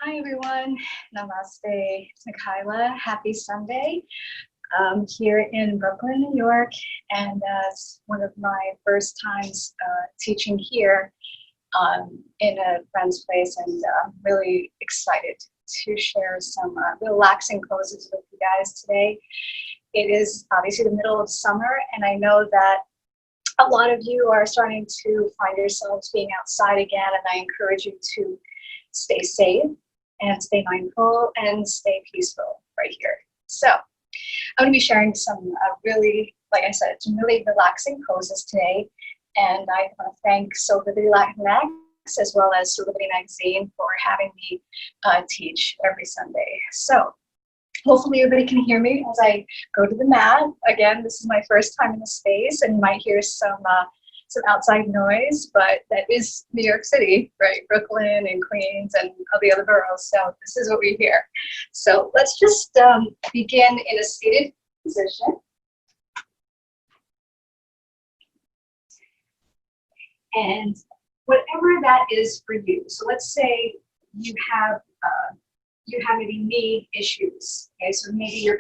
Hi everyone, Namaste, it's Mikaila. Happy Sunday. Here in Brooklyn, New York, and it's one of my first times teaching here in a friend's place, and I'm really excited to share some relaxing poses with you guys today. It is obviously the middle of summer, and I know that a lot of you are starting to find yourselves being outside again, and I encourage you to stay safe and stay mindful and stay peaceful right here. So I'm going to be sharing some really like I said, some really relaxing poses today. And I want to thank Soulivity Latinx as well as Soulivity Magazine for having me teach every Sunday. So hopefully everybody can hear me as I go to the mat. Again, this is my first time in the space, and you might hear some outside noise, but that is New York City, right? Brooklyn and Queens and all the other boroughs. So this is what we hear. So let's just begin in a seated position. And whatever that is for you. So let's say you have maybe knee issues. Okay, so maybe you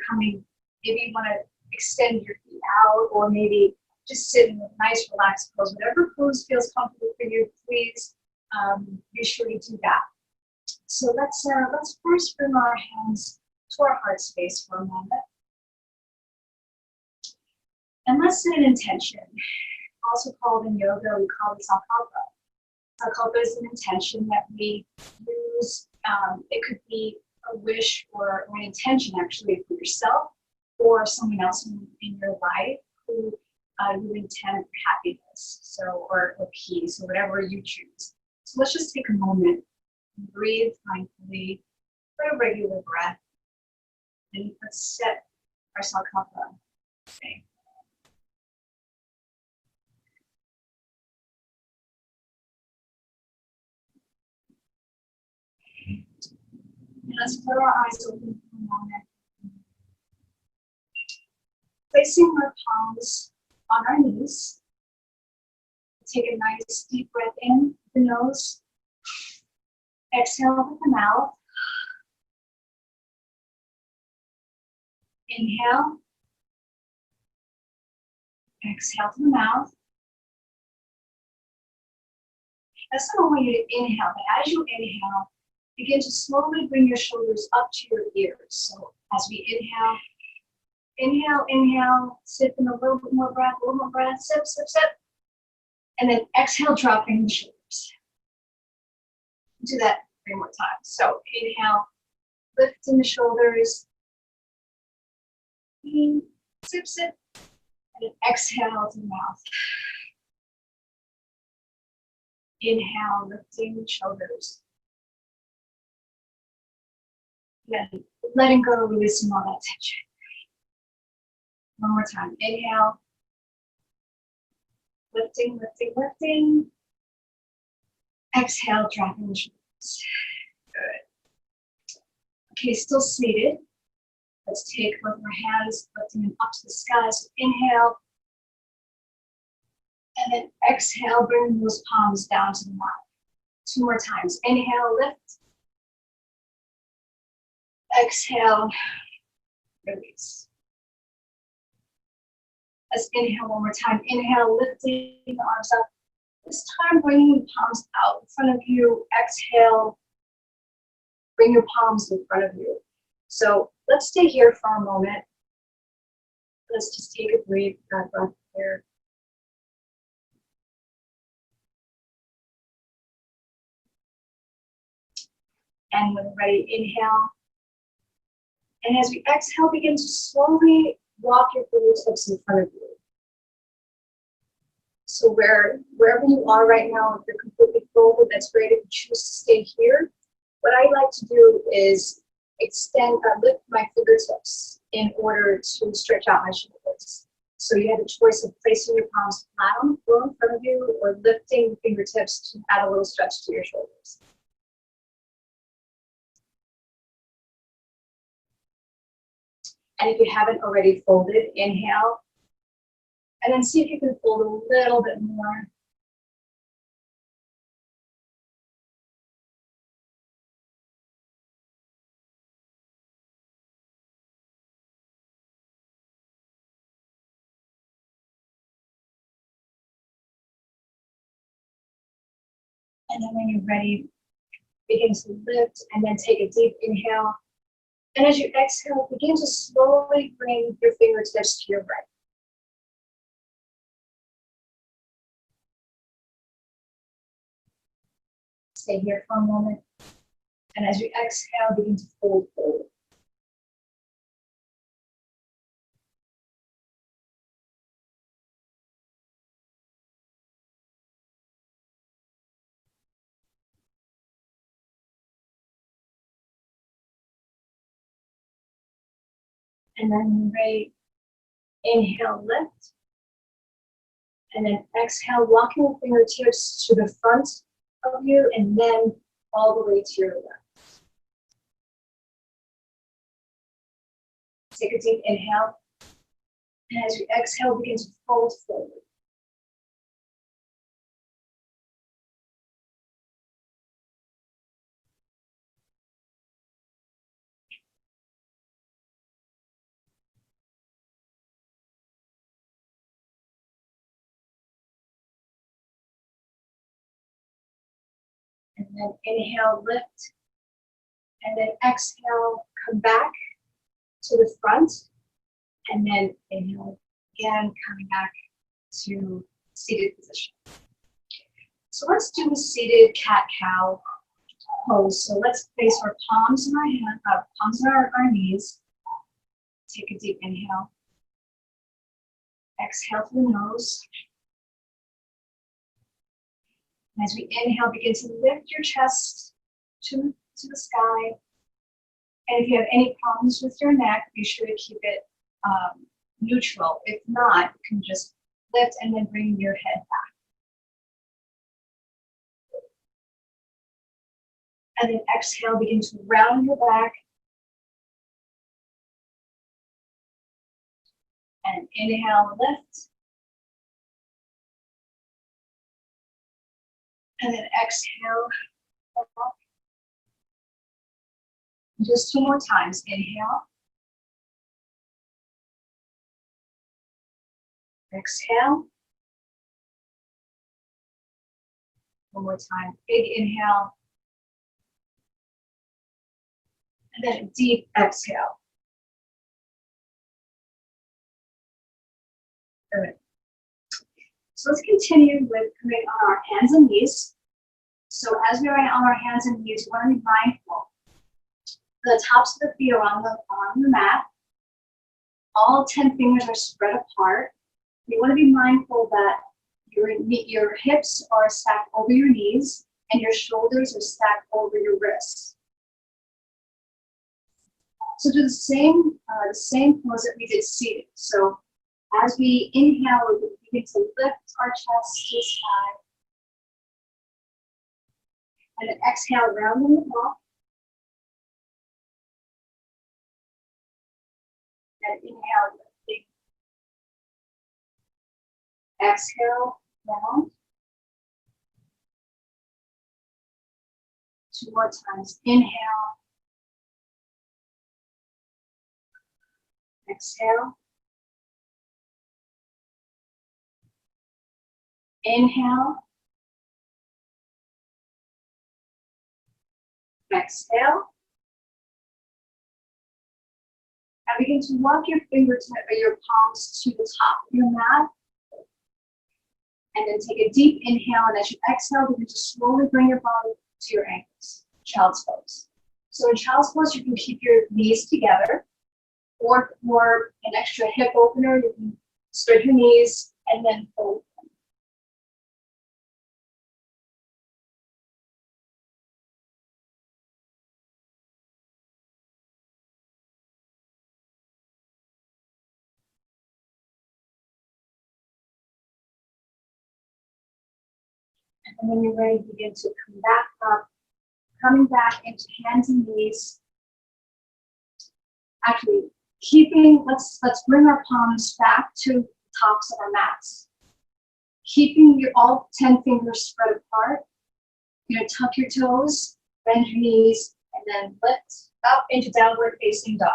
want to extend your feet out, or maybe just sit in a nice relaxed pose. Whatever pose feels comfortable for you, please be sure to do that. So let's first bring our hands to our heart space for a moment. And let's set an intention. Also called in yoga, we call it sankalpa. Sankalpa is an intention that we use. It could be a wish or an intention actually for yourself or someone else in your life who you intend happiness, so or peace, or whatever you choose. So let's just take a moment and breathe mindfully for a regular breath, and let's set our sankalpa. Okay. And let's put our eyes open for a moment. Placing our palms on our knees. Take a nice deep breath in with the nose. Exhale with the mouth. Inhale. Exhale to the mouth. That's not only you to inhale, but as you inhale, begin to slowly bring your shoulders up to your ears. So as we inhale, sip in a little bit more breath, sip, sip, sip. And then exhale, dropping the shoulders. Do that 3 more times. So inhale, lifting the shoulders. Sip, sip. And then exhale to the mouth. Inhale, lifting the shoulders. Then letting go, releasing all that tension. One more time. Inhale. Lifting, lifting, lifting. Exhale, dropping the shoulders. Good. Okay, still seated. Let's take both our hands, lifting them up to the sky. So inhale. And then exhale, bring those palms down to the mat. 2 more times. Inhale, lift. Exhale, release. Let's inhale one more time. Inhale, lifting the arms up. This time, bringing the palms out in front of you. Exhale, bring your palms in front of you. So let's stay here for a moment. Let's just take a breath here. And when ready, inhale. And as we exhale, begin to slowly walk your fingertips in front of you. So wherever you are right now, if you're completely folded, that's great. If you choose to stay here, what I like to do is lift my fingertips in order to stretch out my shoulders. So you have a choice of placing your palms flat on the floor in front of you or lifting the fingertips to add a little stretch to your shoulders. And if you haven't already folded, inhale. And then see if you can fold a little bit more. And then when you're ready, begin to lift and then take a deep inhale. And as you exhale, begin to slowly bring your fingertips to your right. Stay here for a moment. And as you exhale, begin to fold forward. And then ready, inhale, lift. And then exhale, walking the fingertips to the front of you and then all the way to your left. Take a deep inhale. And as you exhale, begin to fold forward. And then inhale, lift. And then exhale, come back to the front. And then inhale again, coming back to seated position. So let's do a seated cat-cow pose. So let's place our palms in our hand, palms on our knees. Take a deep inhale. Exhale through the nose. And as we inhale, begin to lift your chest to the sky. And if you have any problems with your neck, be sure to keep it neutral. If not, you can just lift and then bring your head back. And then exhale, begin to round your back. And inhale, lift. And then exhale, up. Just 2 more times. Inhale. Exhale. One more time. Big inhale. And then a deep exhale. Good. So let's continue with coming on our hands and knees. So as we are on our hands and knees, we want to be mindful. The tops of the feet are on the mat. All 10 fingers are spread apart. You want to be mindful that your hips are stacked over your knees and your shoulders are stacked over your wrists. So do the same pose that we did seated. So as we inhale, we begin to lift our chest to the sky. And then exhale, rounding the ball. And inhale, lifting. Exhale, round. 2 more times. Inhale. Exhale. Inhale. Exhale. And begin to walk your fingertips or your palms to the top of your mat. And then take a deep inhale, and as you exhale, begin to slowly bring your body to your ankles. Child's pose. So in child's pose, you can keep your knees together, or for an extra hip opener, you can spread your knees and then fold them. And when you're ready, begin to come back up, coming back into hands and knees. Actually, let's bring our palms back to the tops of our mats. Keeping all 10 fingers spread apart. You're gonna tuck your toes, bend your knees, and then lift up into downward facing dog.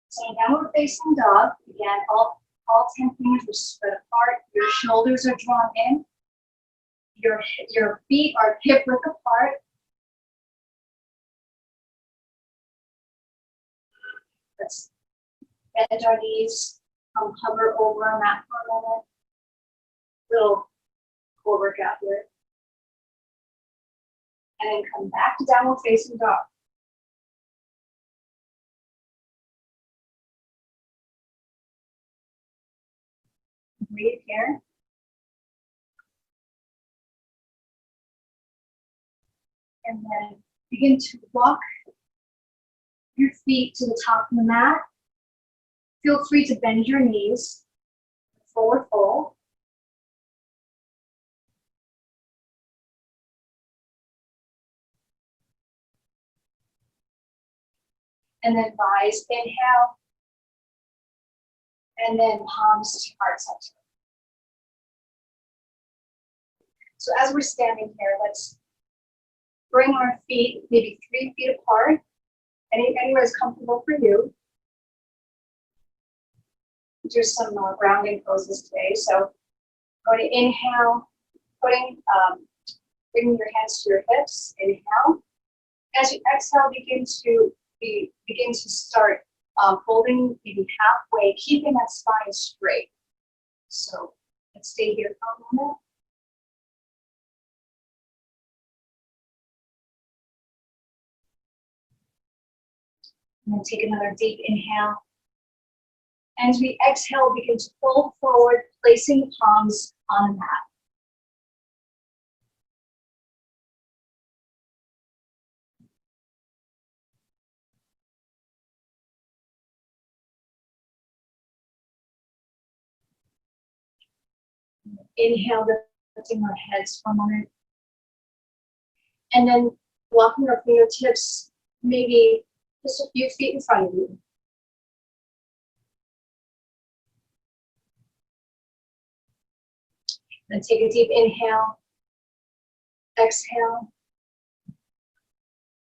So in downward facing dog, again, all 10 fingers are spread apart. Your shoulders are drawn in. Your feet are hip width apart. Let's bend our knees, hover over our mat for a moment. Little core workout here. And then come back to downward facing dog. Breathe here. And then begin to walk your feet to the top of the mat. Feel free to bend your knees, forward fold. And then rise, inhale. And then palms to heart center. So as we're standing here, let's bring our feet maybe 3 feet apart. Anywhere is comfortable for you. Do some grounding poses today. So going to inhale, bringing your hands to your hips. Inhale. As you exhale, begin to start folding maybe halfway, keeping that spine straight. So let's stay here for a moment. And then take another deep inhale. And as we exhale, begin to fold forward, placing the palms on the mat. Inhale, lifting our heads for a moment. And then walking our fingertips maybe just a few feet in front of you. Then take a deep inhale, exhale.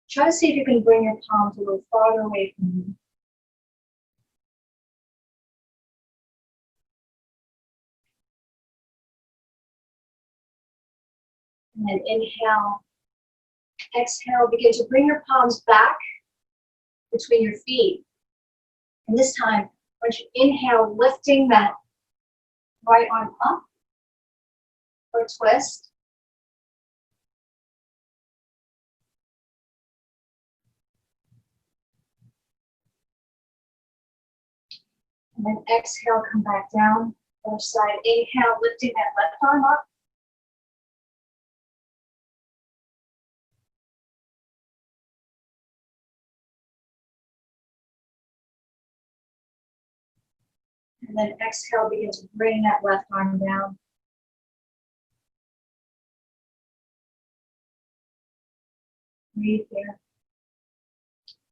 Try to see if you can bring your palms a little farther away from you. And then inhale, exhale, begin to bring your palms back between your feet. And this time, once you inhale, lifting that right arm up for a twist. And then exhale, come back down. Other side, inhale, lifting that left arm up. And then exhale, begin to bring that left arm down. Breathe here.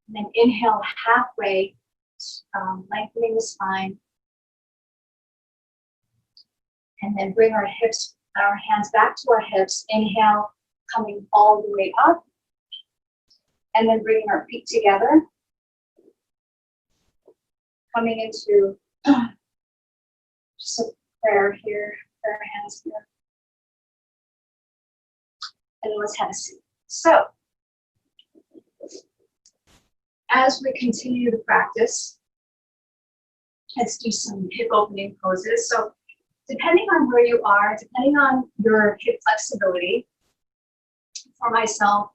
And then inhale halfway, lengthening the spine. And then bring our hands back to our hips. Inhale, coming all the way up. And then bringing our feet together. Coming into just a prayer here, prayer hands here. And let's have a seat. So, as we continue to practice, let's do some hip opening poses. So, depending on where you are, depending on your hip flexibility, for myself,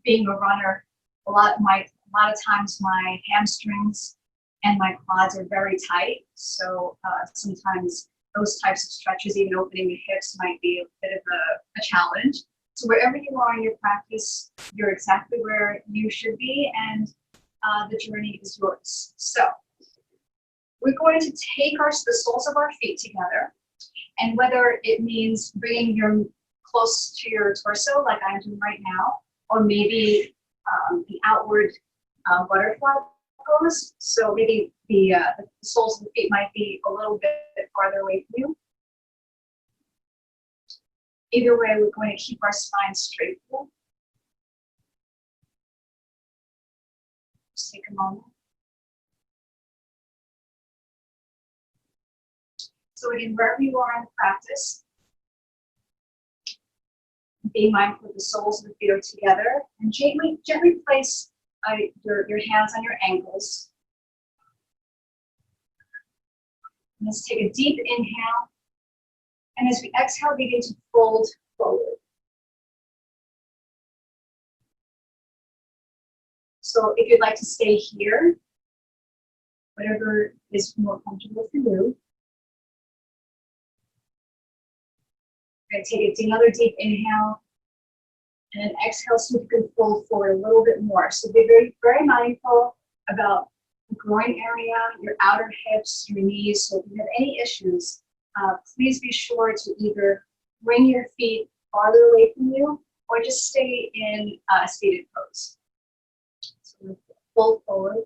being a runner, a lot of times my hamstrings and my quads are very tight. So sometimes those types of stretches, even opening the hips, might be a bit of a challenge. So wherever you are in your practice, you're exactly where you should be, and the journey is yours. So we're going to take the soles of our feet together, and whether it means bringing your close to your torso, like I'm doing right now, or maybe the outward butterfly pose. So maybe the soles of the feet might be a little bit farther away from you. Either way, we're going to keep our spine straight. Just take a moment. So again, wherever you are in practice, be mindful that the soles of the feet are together, and gently place your hands on your ankles. And let's take a deep inhale, and as we exhale, begin to fold forward. So if you'd like to stay here, whatever is more comfortable for you. We're going to take another deep inhale, and then exhale so you can fold forward a little bit more. So be very, very mindful about the groin area, your outer hips, your knees. So if you have any issues, please be sure to either bring your feet farther away from you or just stay in a seated pose. So fold forward.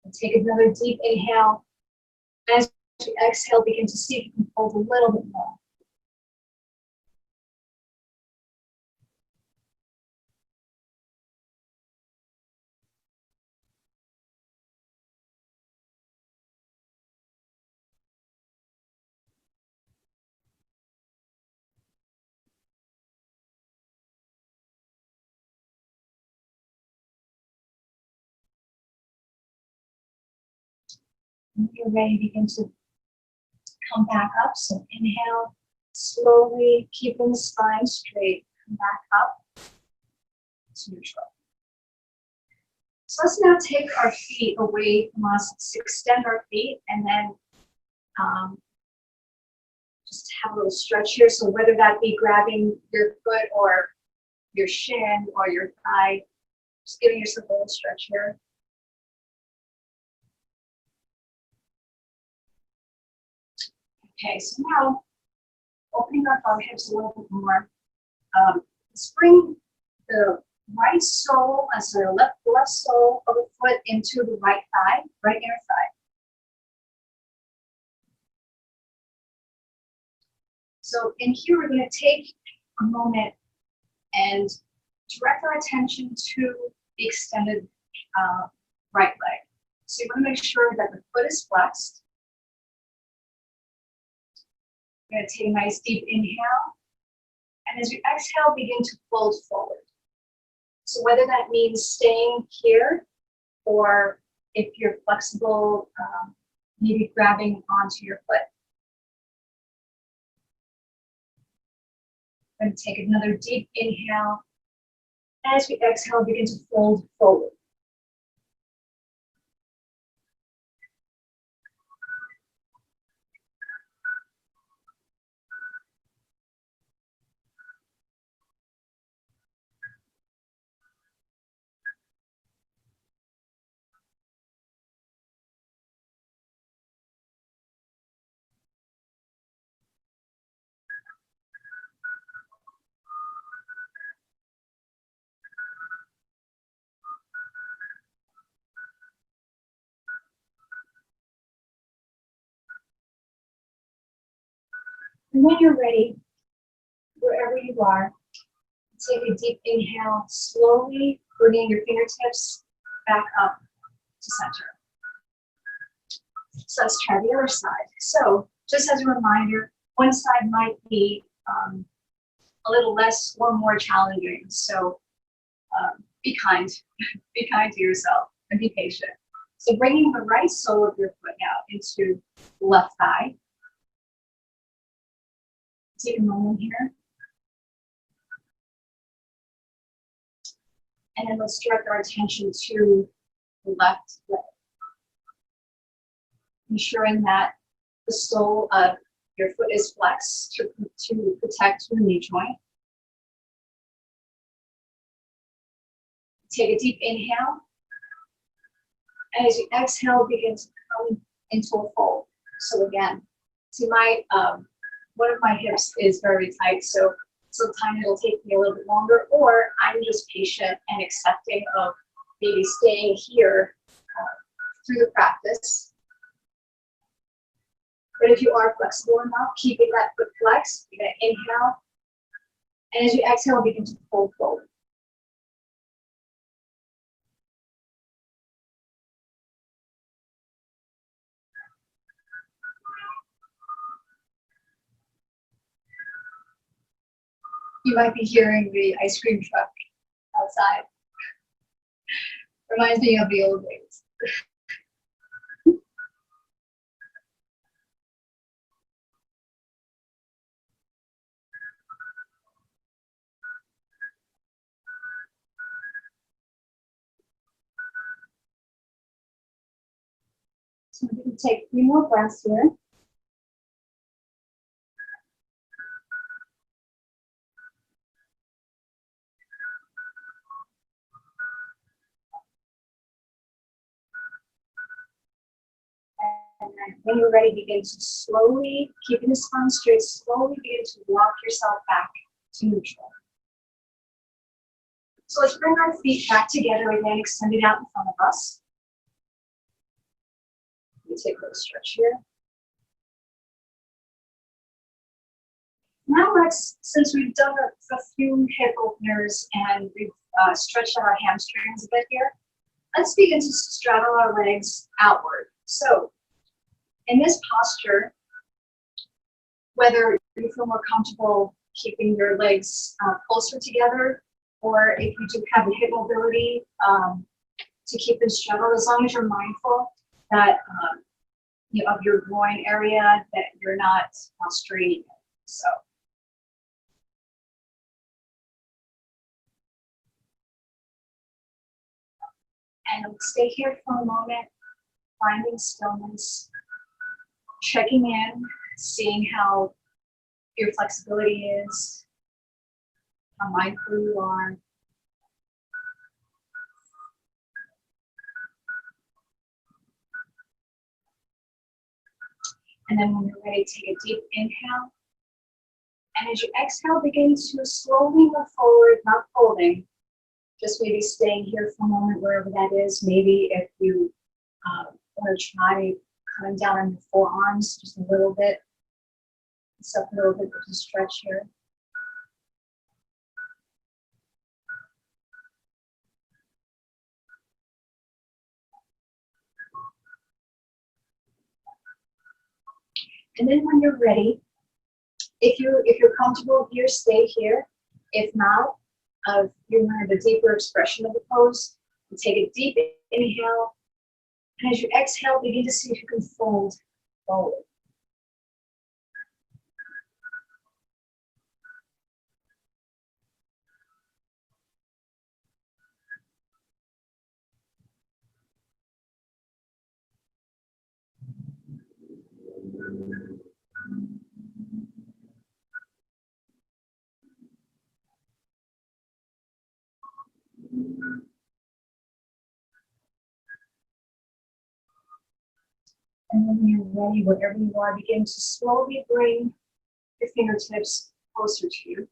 And take another deep inhale. As you exhale, begin to see if you can fold a little bit more. When you're ready, begin to come back up. So inhale, slowly keeping the spine straight. Come back up to neutral. So let's now take our feet away from us. Let's extend our feet and then just have a little stretch here. So whether that be grabbing your foot or your shin or your thigh, just giving yourself a little stretch here. Okay, so now opening up our hips a little bit more. Let's bring the right sole, left sole of the foot into the right thigh, right inner thigh. So in here, we're going to take a moment and direct our attention to the extended right leg. So you want to make sure that the foot is flexed. We're going to take a nice deep inhale. And as you exhale, begin to fold forward. So whether that means staying here or if you're flexible, maybe grabbing onto your foot. We're going to take another deep inhale. As we exhale, begin to fold forward. And when you're ready, wherever you are, take a deep inhale, slowly bringing your fingertips back up to center. So let's try the other side. So just as a reminder, one side might be a little less or more challenging. So be kind, be kind to yourself and be patient. So bringing the right sole of your foot now into the left thigh. Take a moment here. And then let's direct our attention to the left leg. Ensuring that the sole of your foot is flexed to protect your knee joint. Take a deep inhale. And as you exhale, begin to come into a fold. So again, see one of my hips is very tight, so sometimes it'll take me a little bit longer, or I'm just patient and accepting of maybe staying here through the practice. But if you are flexible enough, keeping that foot flexed, you're going to inhale. And as you exhale, begin to fold forward. You might be hearing the ice cream truck outside. Reminds me of the old days. So we can take 3 more breaths here. And then when you're ready, begin to slowly, keeping the spine straight, slowly begin to walk yourself back to neutral. So let's bring our feet back together again, extended out in front of us. We take a little stretch here. Now let's, since we've done a few hip openers and we've stretched out our hamstrings a bit here, let's begin to straddle our legs outward. So in this posture, whether you feel more comfortable keeping your legs closer together, or if you do have the hip mobility to keep them straddled, as long as you're mindful that of your groin area, that you're not straining it. So. And stay here for a moment, finding stillness, checking in, seeing how your flexibility is, how mindful you are. And then when you're ready, take a deep inhale. And as you exhale, begin to slowly move forward, not folding. Just maybe staying here for a moment, wherever that is. Maybe if you want to try coming down on your forearms just a little bit. It's up a little bit to stretch here. And then when you're ready, if you're comfortable here, stay here. If not, you want a deeper expression of the pose. You take a deep inhale, and as you exhale, begin to see if you can fold forward. And when you're ready, wherever you are, begin to slowly bring your fingertips closer to you.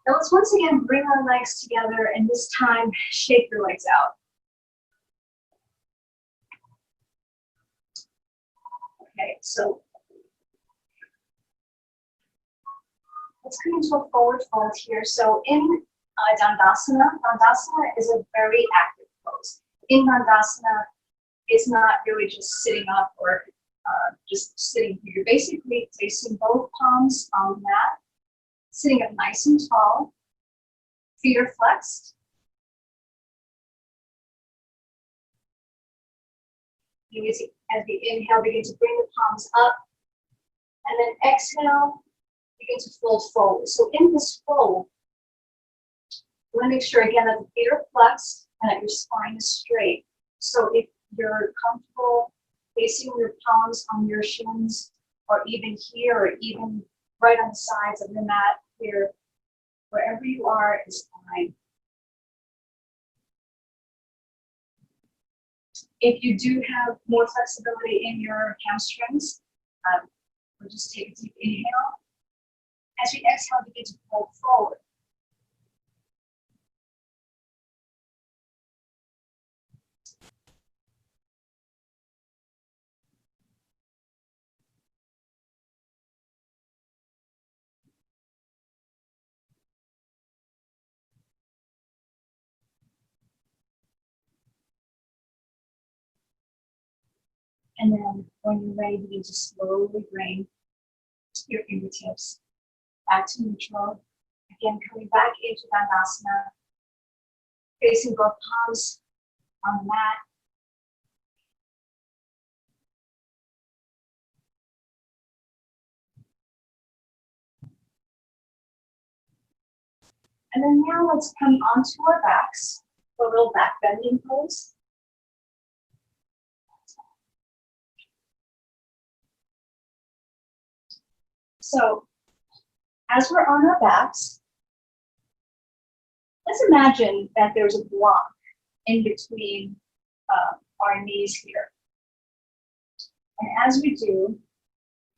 Now let's once again bring our legs together, and this time shake your legs out. Okay, so let's come into a forward fold here. So in Dandasana is a very active pose. In Dandasana, it's not really just sitting up or just sitting here. You're basically placing both palms on the mat, sitting up nice and tall, feet are flexed. As we inhale, begin to bring the palms up, and then exhale, begin to fold forward. So in this fold, you want to make sure again that the feet are flexed and that your spine is straight. So if you're comfortable placing your palms on your shins, or even here, or even right on the sides of the mat here, wherever you are is fine. If you do have more flexibility in your hamstrings, we'll just take a deep inhale. As we exhale, begin to fold forward. And then when you're ready, begin to slowly bring your fingertips back to neutral. Again, coming back into Dandasana, facing both palms on the mat. And then now let's come onto our backs for a little back bending pose. So as we're on our backs, let's imagine that there's a block in between our knees here. And as we do,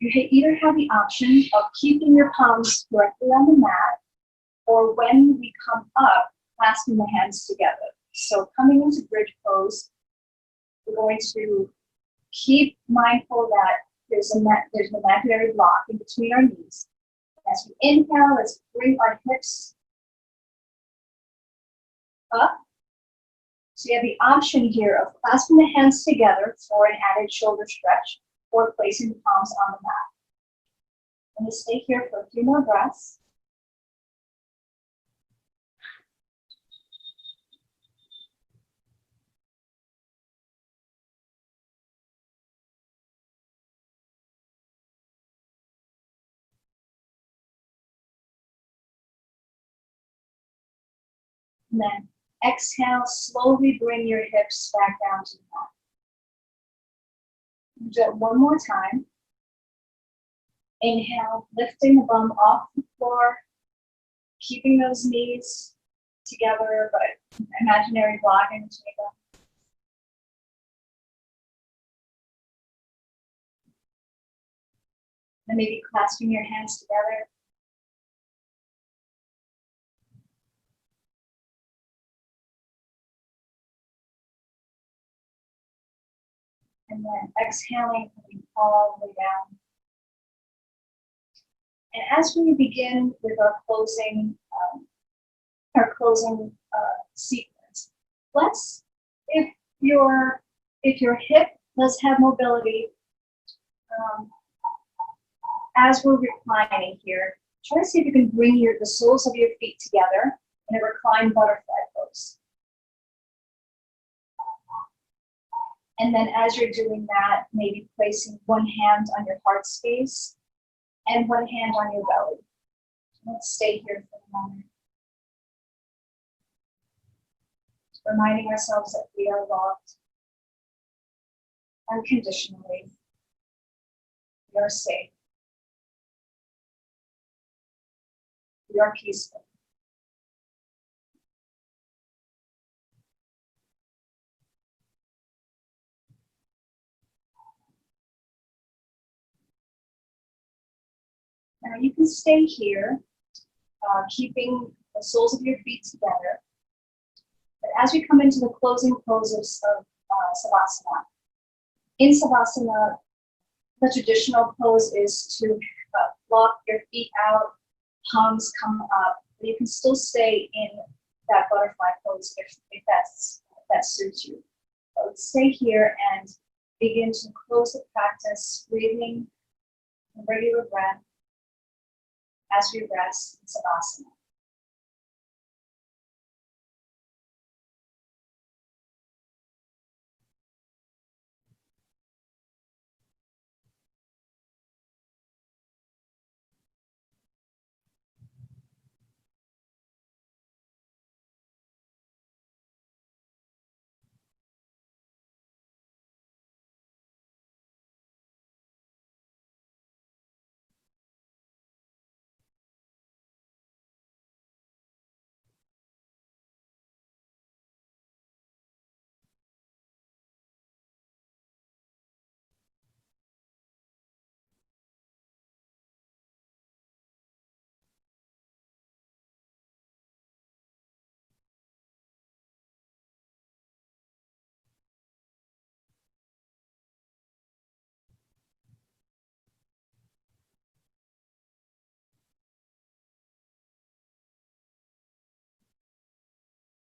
you either have the option of keeping your palms directly on the mat, or when we come up, clasping the hands together. So coming into bridge pose, we're going to keep mindful that there's an imaginary block in between our knees. As we inhale, let's bring our hips up. So you have the option here of clasping the hands together for an added shoulder stretch, or placing the palms on the mat. I'm going to stay here for a few more breaths. And then exhale, slowly bring your hips back down to the mat. Do it one more time. Inhale, lifting the bum off the floor, keeping those knees together, but imaginary block in between them. And maybe clasping your hands together. And then exhaling, coming all the way down. And as we begin with our closing sequence, if your hip does have mobility, as we're reclining here, try to see if you can bring the soles of your feet together in a reclined butterfly pose. And then as you're doing that, maybe placing one hand on your heart space and one hand on your belly. Let's stay here for a moment. Reminding ourselves that we are loved unconditionally. We are safe. We are peaceful. Now you can stay here, keeping the soles of your feet together. But as we come into the closing poses of Savasana, in Savasana, the traditional pose is to lock your feet out, palms come up. But you can still stay in that butterfly pose if that suits you. So let's stay here and begin to close the practice, breathing a regular breath as we rest in Savasana.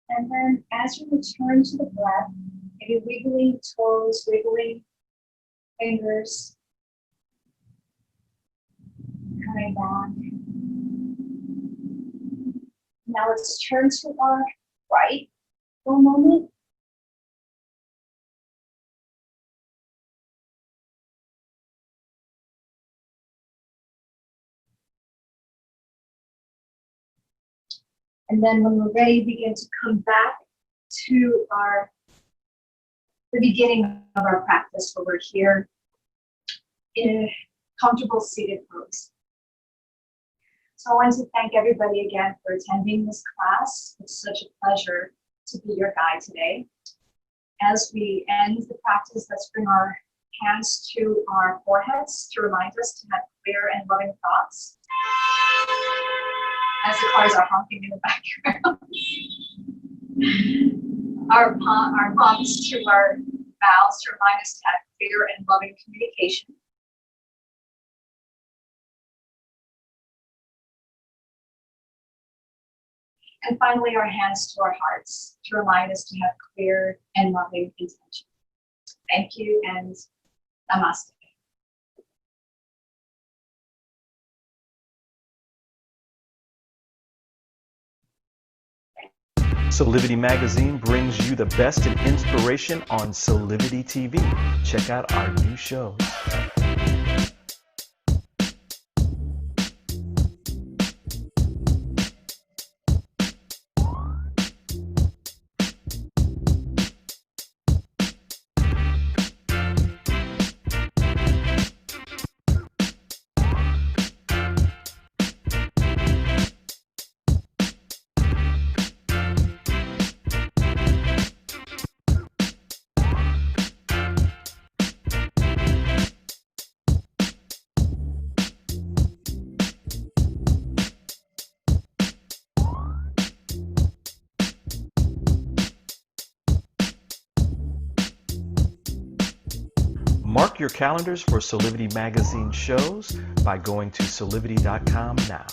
And then as you return to the breath, maybe wiggling toes, wiggling fingers, coming back. Now let's turn to our right for a moment. And then when we're ready, begin to come back to the beginning of our practice, where we're here in a comfortable seated pose. So I want to thank everybody again for attending this class. It's such a pleasure to be your guide today. As we end the practice, let's bring our hands to our foreheads to remind us to have clear and loving thoughts. As the cars are honking in the background. Our palms to our mouths to remind us to have clear and loving communication. And finally, our hands to our hearts to remind us to have clear and loving intention. Thank you and namaste. Soulivity Magazine brings you the best in inspiration on Soulivity TV. Check out our new shows. Mark your calendars for Soulivity Magazine shows by going to soulivity.com now.